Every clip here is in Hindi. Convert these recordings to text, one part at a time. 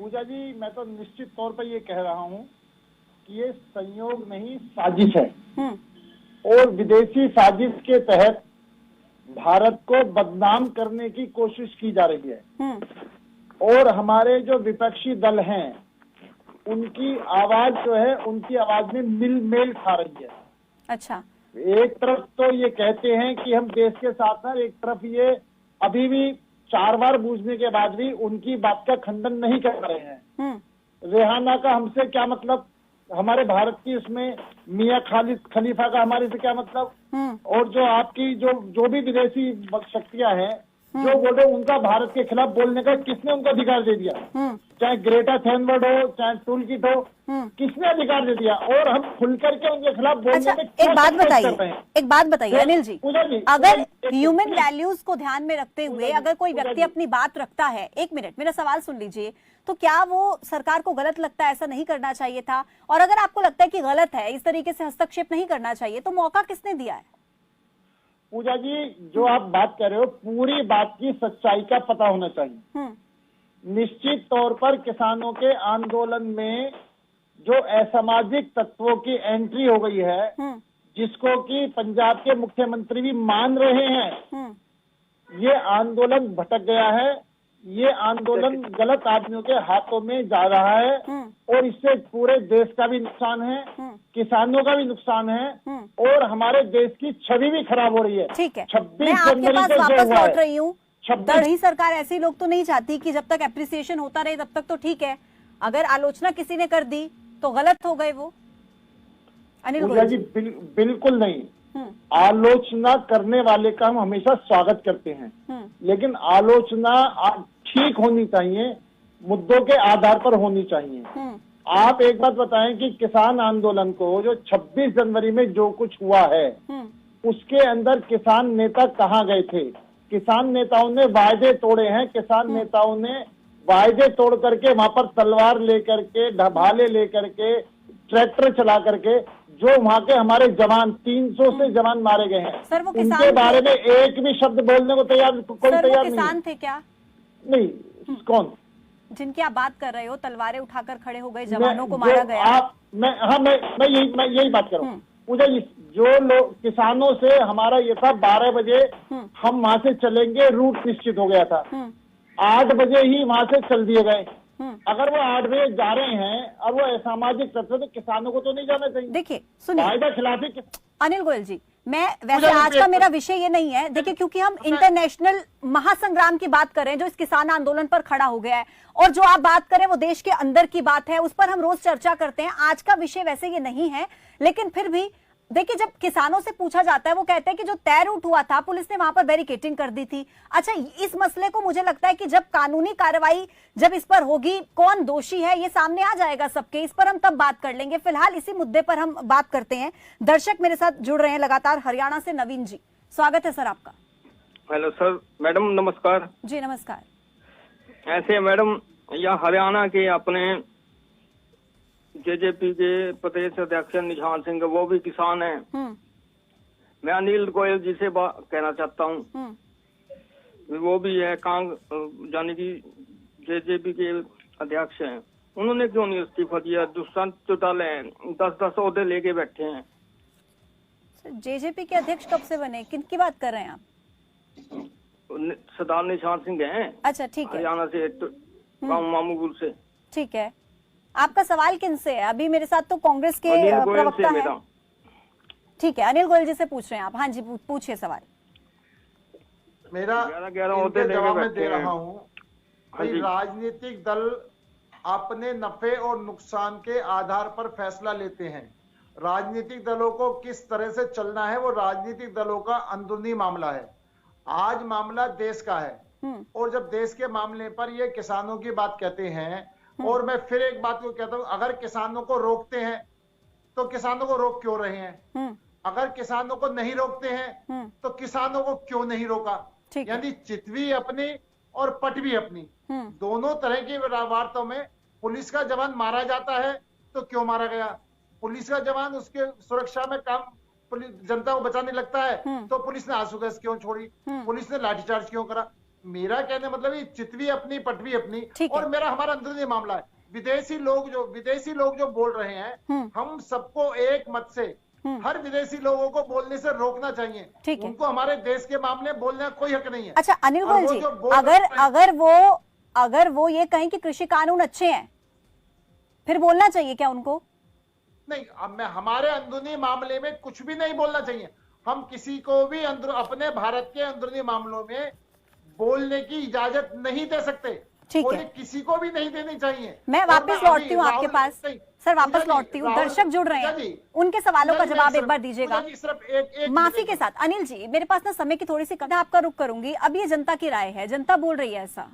पूजा जी, मैं तो निश्चित तौर पर ये कह रहा हूँ कि ये संयोग नहीं, साजिश है। और विदेशी साजिश के तहत भारत को बदनाम करने की कोशिश की जा रही है। और हमारे जो विपक्षी दल हैं उनकी आवाज जो है, उनकी आवाज में मेल खा रही है। अच्छा, एक तरफ तो ये कहते हैं कि हम देश के साथ हैं, एक तरफ ये अभी भी 4 बार पूछने के बाद भी उनकी बात का खंडन नहीं कर रहे हैं। रेहाना का हमसे क्या मतलब, हमारे भारत की इसमें मियां खलीफा का हमारे से क्या मतलब। और जो आपकी जो भी विदेशी शक्तियां हैं जो बोले, उनका भारत के खिलाफ बोलने का किसने उनको अधिकार दे दिया? चाहे ग्रेटा थैनबर्ड हो, चाहे टूल किट हो, किसने अधिकार दे दिया? और हम खुल करके उनके खिलाफ बोलने अच्छा, में एक बात बताइए अनिल जी, अगर ह्यूमन वैल्यूज को ध्यान में रखते हुए अगर कोई व्यक्ति अपनी बात रखता है, 1 मिनट मेरा सवाल सुन लीजिए, तो क्या वो सरकार को गलत लगता है, ऐसा नहीं करना चाहिए था? और अगर आपको लगता है कि गलत है, इस तरीके से हस्तक्षेप नहीं करना चाहिए, तो मौका किसने दिया है? पूजा जी, जो आप बात कर रहे हो, पूरी बात की सच्चाई का पता होना चाहिए। निश्चित तौर पर किसानों के आंदोलन में जो असामाजिक तत्वों की एंट्री हो गई है, जिसको कि पंजाब के मुख्यमंत्री भी मान रहे हैं, ये आंदोलन भटक गया है, ये आंदोलन गलत आदमियों के हाथों में जा रहा है। और इससे पूरे देश का भी नुकसान है, किसानों का भी नुकसान है, और हमारे देश की छवि भी खराब हो रही है। ठीक है, 26 मैं आपके पास वापस लौट रही हूँ। 26 दरअसल सरकार ऐसी लोग तो नहीं चाहती कि जब तक एप्रिसिएशन होता रहे तब तक तो ठीक है, अगर आलोचना किसी ने कर दी तो गलत हो गए वो। अनिल गोयल जी, बिल्कुल नहीं। आलोचना करने वाले का हम हमेशा स्वागत करते हैं, लेकिन आलोचना ठीक होनी चाहिए, मुद्दों के आधार पर होनी चाहिए। आप एक बात बताएं कि किसान आंदोलन को जो 26 जनवरी में जो कुछ हुआ है, उसके अंदर किसान नेता कहाँ गए थे? किसान नेताओं ने वायदे तोड़े हैं। किसान नेताओं ने वायदे तोड़ करके वहां पर तलवार लेकर के, ढभाले लेकर के, ट्रैक्टर चला करके, जो वहाँ के हमारे जवान 300 से जवान मारे गए हैं, सर, वो उनके बारे में एक भी शब्द बोलने को कोई तैयार नहीं। किसान थे क्या? नहीं। कौन? जिनकी आप बात कर रहे हो, तलवारें उठाकर खड़े हो गए, जवानों को मारा गया। मैं यही बात कर रहा हूँ। मुझे जो लोग किसानों से हमारा ये था 12 बजे हम वहाँ से चलेंगे, रूट निश्चित हो गया था। 8 बजे ही वहाँ से चल दिए गए। अगर वो 8 बजे जा रहे हैं और वो असामाजिक तत्व, तो किसानों को तो नहीं जाना चाहिए। देखिए सुनिए, वायदा खिलाफी। अनिल गोयल जी, मैं वैसे आज का मेरा विषय ये नहीं है, देखिए, क्योंकि हम इंटरनेशनल महासंग्राम की बात कर रहे हैं जो इस किसान आंदोलन पर खड़ा हो गया है, और जो आप बात करें वो देश के अंदर की बात है, उस पर हम रोज चर्चा करते हैं। आज का विषय वैसे ये नहीं है, लेकिन फिर भी देखिए, जब किसानों से पूछा जाता है वो कहते हैं कि जो तय रूट हुआ था, पुलिस ने वहां पर बैरिकेडिंग कर दी थी। अच्छा, इस मसले को मुझे लगता है कि जब कानूनी कार्रवाई जब इस पर होगी, कौन दोषी है ये सामने आ जाएगा सबके, इस पर हम तब बात कर लेंगे। फिलहाल इसी मुद्दे पर हम बात करते हैं। दर्शक मेरे साथ जुड़ रहे हैं लगातार, हरियाणा से नवीन जी, स्वागत है सर आपका। हेलो सर, मैडम नमस्कार। जी नमस्कार। ऐसे मैडम, यह हरियाणा के अपने जेजेपी के प्रदेश अध्यक्ष निशान सिंह, वो भी किसान हैं। मैं अनिल गोयल जी से कहना चाहता हूँ, वो भी है यानी कि जेजेपी के अध्यक्ष हैं, उन्होंने क्यों नहीं इस्तीफा दिया? दुष्यंत चौटाला 10-10 ओहदे लेके बैठे हैं। जेजेपी के अध्यक्ष कब से बने, किनकी बात कर रहे हैं आप? सरदार निशान सिंह हैं। अच्छा, ठीक है, हरियाणा से, मामूगुल से। ठीक है, आपका सवाल किनसे है? अभी मेरे साथ तो कांग्रेस के प्रवक्ता है। ठीक है, अनिल गोयल जी से पूछ रहे हैं आप। हाँ जी, पूछिए सवाल। मेरा जवाब मैं दे रहा हूँ। राजनीतिक दल अपने नफे और नुकसान के आधार पर फैसला लेते हैं। राजनीतिक दलों को किस तरह से चलना है वो राजनीतिक दलों का अंदरूनी मामला है। आज मामला देश का है, और जब देश के मामले पर ये किसानों की बात कहते हैं, और मैं फिर एक बात को कहता हूं, अगर किसानों को रोकते हैं तो किसानों को रोक क्यों रहे हैं? अगर किसानों को नहीं रोकते हैं तो किसानों को क्यों नहीं रोका? यानी चितवी अपनी और पट भी अपनी, दोनों तरह की वार्ताओं में पुलिस का जवान मारा जाता है तो क्यों मारा गया? पुलिस का जवान उसके सुरक्षा में काम, जनता को बचाने लगता है तो पुलिस ने आंसू गैस क्यों छोड़ी? पुलिस ने लाठीचार्ज क्यों करा? मेरा कहने मतलब ये चितवी अपनी पटवी अपनी, ठीक है। और मेरा हमारा अंदरूनी मामला है। विदेशी लोग जो बोल रहे हैं, हम सबको एक मत से हर विदेशी लोगों को बोलने से रोकना चाहिए। ठीक है। उनको हमारे देश के मामले बोलने का कोई हक नहीं है। अच्छा अनिल गोयल जी, अगर वो ये कहें कि कृषि कानून अच्छे हैं, फिर बोलना चाहिए क्या उनको? नहीं, हमारे अंदरूनी मामले में कुछ भी नहीं बोलना चाहिए। हम किसी को भी अपने भारत के अंदरूनी मामलों में बोलने की इजाजत नहीं दे सकते। ठीक है, किसी को भी नहीं देनी चाहिए। मैं वापस लौटती हूँ आपके पास सर, वापस लौटती हूँ। दर्शक जुड़ रहे हैं, उनके सवालों का जवाब एक बार दीजिएगा माफी के साथ। अनिल जी, मेरे पास ना समय की थोड़ी सी कमी, आपका रुख करूंगी। अब ये जनता की राय है, जनता बोल रही है ऐसा।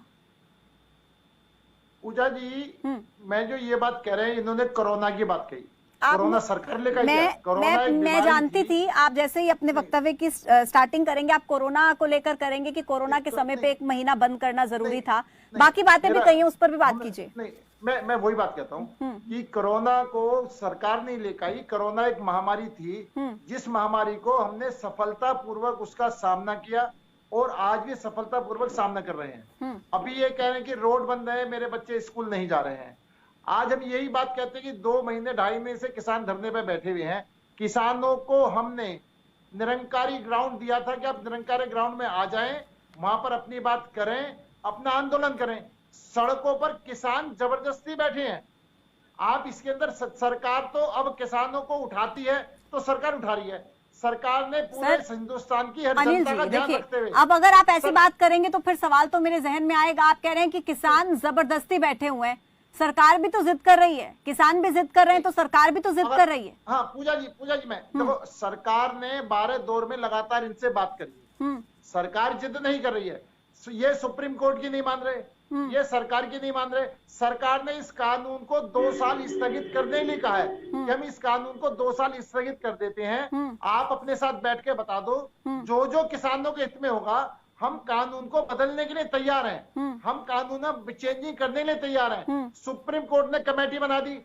पूजा जी, मैं जो ये बात कह रहे हैं, इन्होंने कोरोना की बात कही। कोरोना सरकार लेकर मैं जानती थी आप जैसे ही अपने वक्तव्य की स्टार्टिंग करेंगे, आप कोरोना को लेकर करेंगे कि कोरोना के समय पे 1 महीना बंद करना जरूरी था। बाकी बातें भी कही हैं, उस पर भी बात कीजिए। नहीं, मैं वही बात कहता हूँ कि कोरोना को सरकार नहीं लेकर आई। कोरोना एक महामारी थी, जिस महामारी को हमने सफलतापूर्वक उसका सामना किया और आज भी सफलतापूर्वक सामना कर रहे हैं। अभी ये कह रहे हैं कि रोड बंद है, मेरे बच्चे स्कूल नहीं जा रहे हैं। आज हम यही बात कहते हैं कि 2 महीने 2.5 महीने से किसान धरने पे बैठे हुए हैं। किसानों को हमने निरंकारी ग्राउंड दिया था कि आप निरंकारी ग्राउंड में आ जाएं, वहां पर अपनी बात करें, अपना आंदोलन करें। सड़कों पर किसान जबरदस्ती बैठे हैं। आप इसके अंदर सरकार तो अब किसानों को उठाती है तो सरकार उठा रही है। सरकार ने पूरे हिंदुस्तान की हर जनता का ध्यान रखते हुए। अब अगर आप ऐसी बात करेंगे तो फिर सवाल तो मेरे जहन में आएगा, आप कह रहे हैं कि किसान जबरदस्ती बैठे हुए हैं, सरकार भी तो जिद कर रही है, किसान भी जिद कर रहे हैं, तो सरकार भी तो जिद कर रही है। हाँ पूजा जी, मैं देखो, सरकार ने 12 दौर में लगातार इनसे बात करी। सरकार जिद नहीं कर रही है। ये सुप्रीम कोर्ट की नहीं मान रहे, ये सरकार की नहीं मान रहे। सरकार ने इस कानून को 2 साल स्थगित करने के लिए कहा है कि हम इस कानून को 2 साल स्थगित कर देते हैं। आप अपने साथ बैठ के बता दो, जो जो किसानों के हित में होगा, हम कानून को बदलने के लिए तैयार हैं। हम कानून चेंजिंग करने के लिए तैयार हैं। सुप्रीम कोर्ट ने कमेटी बना दी।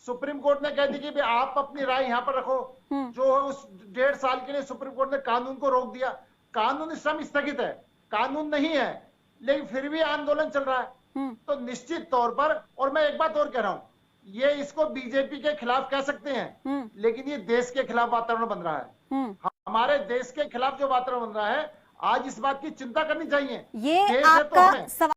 सुप्रीम कोर्ट ने कह दी कि आप अपनी राय यहाँ पर रखो। जो उस 1.5 साल के लिए सुप्रीम कोर्ट ने कानून को रोक दिया। कानून इस समय स्थगित है, कानून नहीं है, लेकिन फिर भी आंदोलन चल रहा है। तो निश्चित तौर पर, और मैं एक बात और कह रहा हूँ, ये इसको बीजेपी के खिलाफ कह सकते हैं, लेकिन ये देश के खिलाफ वातावरण बन रहा है। हमारे देश के खिलाफ जो वातावरण बन रहा है, आज इस बात की चिंता करनी चाहिए। ये आपका सवाल